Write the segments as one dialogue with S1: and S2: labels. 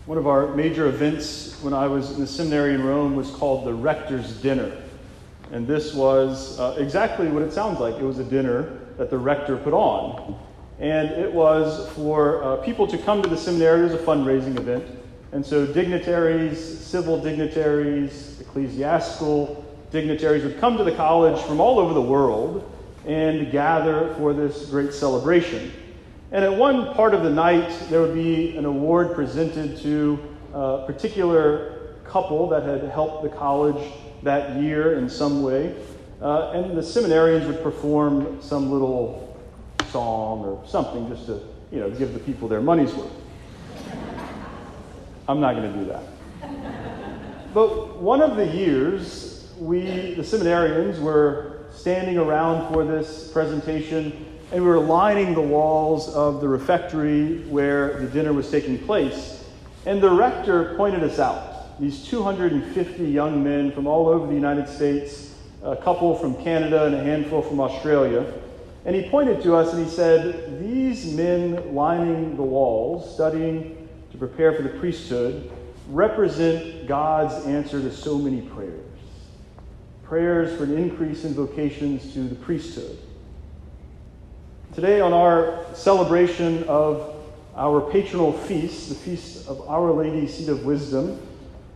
S1: One of our major events when I was in the seminary in Rome was called the Rector's Dinner. And this was exactly what it sounds like. It was a dinner that the rector put on. And it was for people to come to the seminary. It was a fundraising event. And so dignitaries, civil dignitaries, ecclesiastical dignitaries would come to the college from all over the world and gather for this great celebration. And at one part of the night, there would be an award presented to a particular couple that had helped the college that year in some way. And the seminarians would perform some little song or something just to, give the people their money's worth. I'm not going to do that. But one of the years, the seminarians, were standing around for this presentation, and we were lining the walls of the refectory where the dinner was taking place. And the rector pointed us out. These 250 young men from all over the United States, a couple from Canada and a handful from Australia. And he pointed to us and he said, these men lining the walls, studying to prepare for the priesthood, represent God's answer to so many prayers. Prayers for an increase in vocations to the priesthood. Today, on our celebration of our patronal feast, the Feast of Our Lady, Seat of Wisdom,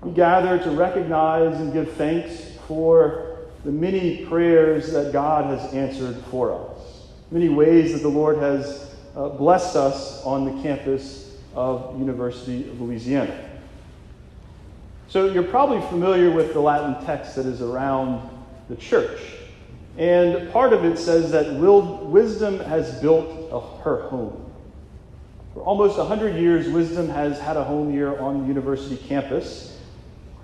S1: we gather to recognize and give thanks for the many prayers that God has answered for us, many ways that the Lord has blessed us on the campus of University of Louisiana. So you're probably familiar with the Latin text that is around the church. And part of it says that wisdom has built her home. For almost 100 years, wisdom has had a home here on the university campus.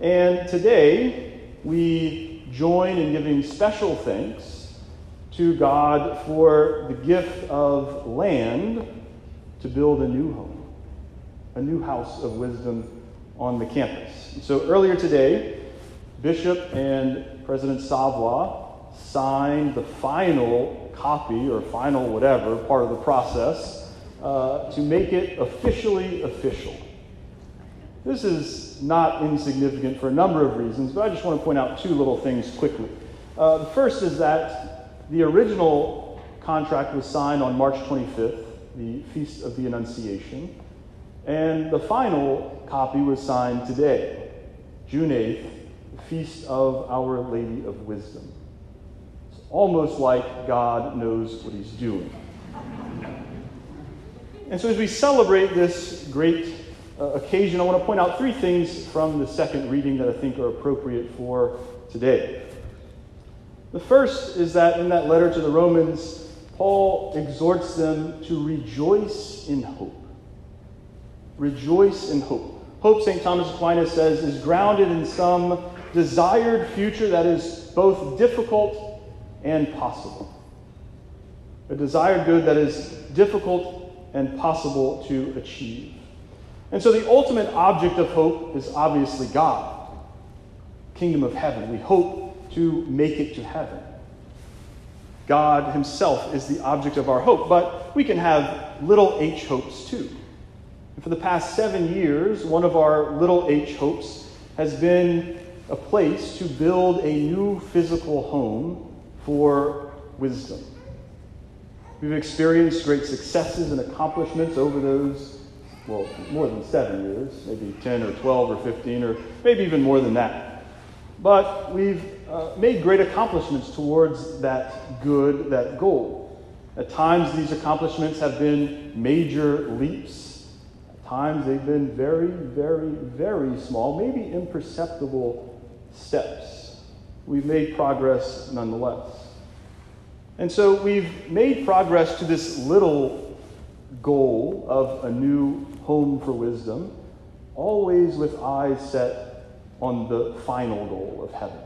S1: And today, we join in giving special thanks to God for the gift of land to build a new home, a new house of wisdom on the campus. And so earlier today, Bishop and President Savoy signed the final copy, or final whatever, part of the process, to make it officially official. This is not insignificant for a number of reasons, but I just want to point out two little things quickly. The first is that the original contract was signed on March 25th, the Feast of the Annunciation, and the final copy was signed today, June 8th, the Feast of Our Lady of Wisdom. It's almost like God knows what he's doing. And so as we celebrate this great occasion, I want to point out three things from the second reading that I think are appropriate for today. The first is that in that letter to the Romans, Paul exhorts them to rejoice in hope. Rejoice in hope. Hope, St. Thomas Aquinas says, is grounded in some desired future that is both difficult and possible. A desired good that is difficult and possible to achieve. And so the ultimate object of hope is obviously God, kingdom of heaven. We hope to make it to heaven. God himself is the object of our hope, but we can have little h hopes too. And for the past 7 years, one of our little h hopes has been a place to build a new physical home for wisdom. We've experienced great successes and accomplishments over those, more than 7 years, maybe 10 or 12 or 15, or maybe even more than that. But we've made great accomplishments towards that good, that goal. At times, these accomplishments have been major leaps. At times, they've been very, very, very small, maybe imperceptible steps. We've made progress nonetheless. And so we've made progress to this little goal of a new home for wisdom, always with eyes set on the final goal of heaven.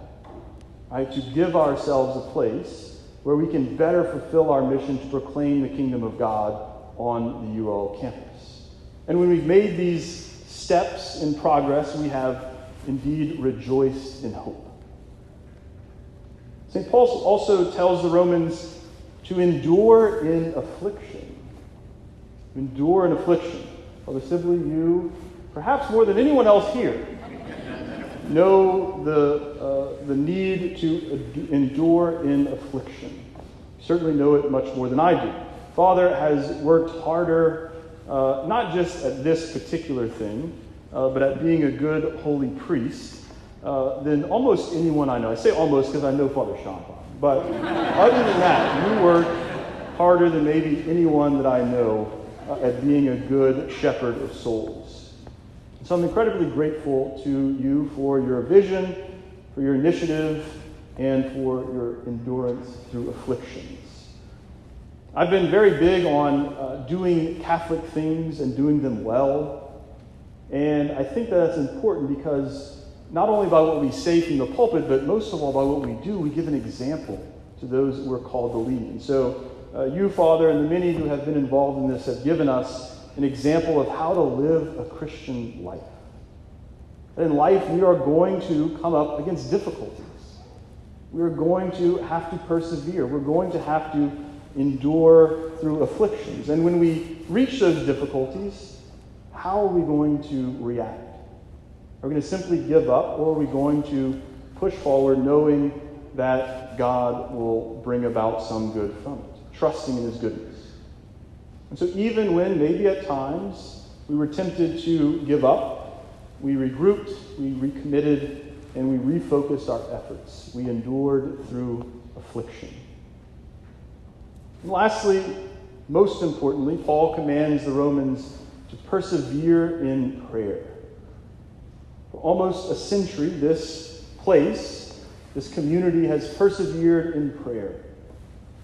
S1: Right? To give ourselves a place where we can better fulfill our mission to proclaim the kingdom of God on the UL campus. And when we've made these steps in progress, we have indeed rejoiced in hope. St. Paul also tells the Romans to endure in affliction. Endure in affliction. Father Sibley, you perhaps more than anyone else here, know the need to endure in affliction. You certainly know it much more than I do. Father has worked harder, not just at this particular thing, but at being a good holy priest than almost anyone I know. I say almost because I know Father Champagne. But other than that, you work harder than maybe anyone that I know at being a good shepherd of souls. So I'm incredibly grateful to you for your vision, for your initiative, and for your endurance through afflictions. I've been very big on doing Catholic things and doing them well. And I think that's important because not only by what we say from the pulpit, but most of all by what we do, we give an example to those we're called to lead. And so you, Father, and the many who have been involved in this have given us an example of how to live a Christian life. In life, we are going to come up against difficulties. We are going to have to persevere. We're going to have to endure through afflictions. And when we reach those difficulties, how are we going to react? Are we going to simply give up, or are we going to push forward knowing that God will bring about some good from it, trusting in his goodness? And so even when maybe at times we were tempted to give up, we regrouped, we recommitted, and we refocused our efforts. We endured through affliction. And lastly, most importantly, Paul commands the Romans to persevere in prayer. For almost a century, this place, this community has persevered in prayer.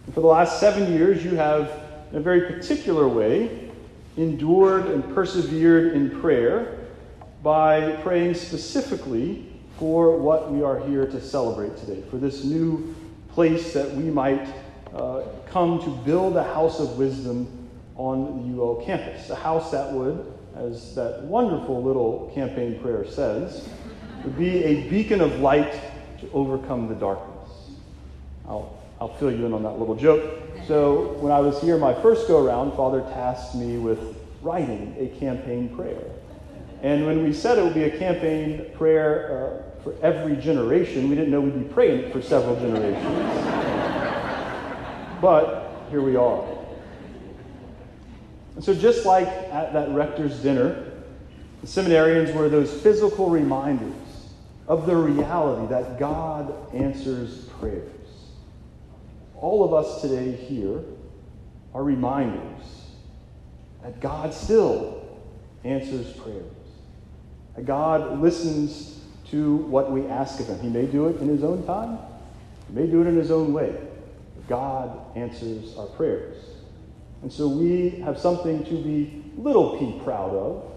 S1: And for the last 7 years, you have, in a very particular way, endured and persevered in prayer by praying specifically for what we are here to celebrate today, for this new place that we might come to build a house of wisdom on the UO campus. A house that would, as that wonderful little campaign prayer says, would be a beacon of light to overcome the darkness. I'll fill you in on that little joke. So when I was here my first go-around, Father tasked me with writing a campaign prayer. And when we said it would be a campaign prayer for every generation, we didn't know we'd be praying it for several generations. But here we are. And so just like at that rector's dinner, the seminarians were those physical reminders of the reality that God answers prayers. All of us today here are reminders that God still answers prayers. That God listens to what we ask of him. He may do it in his own time. He may do it in his own way. But God answers our prayers. And so we have something to be little p proud of,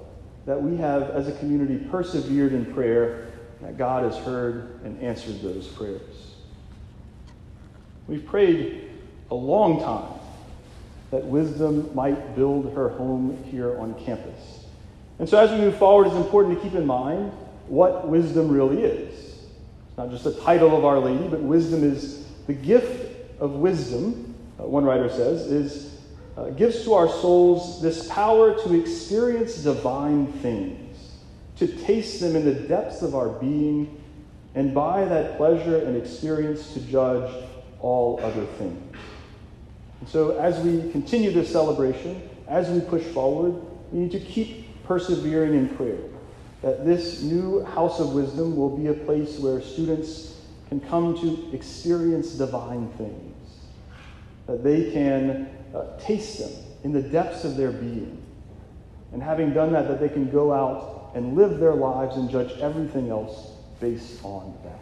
S1: that we have, as a community, persevered in prayer, that God has heard and answered those prayers. We've prayed a long time that wisdom might build her home here on campus. And so as we move forward, it's important to keep in mind what wisdom really is. It's not just a title of Our Lady, but wisdom is the gift of wisdom, one writer says, gives to our souls this power to experience divine things, to taste them in the depths of our being, and by that pleasure and experience to judge all other things. And so as we continue this celebration, as we push forward, we need to keep persevering in prayer, that this new house of wisdom will be a place where students can come to experience divine things, that they can taste them in the depths of their being, and having done that, that they can go out and live their lives and judge everything else based on that.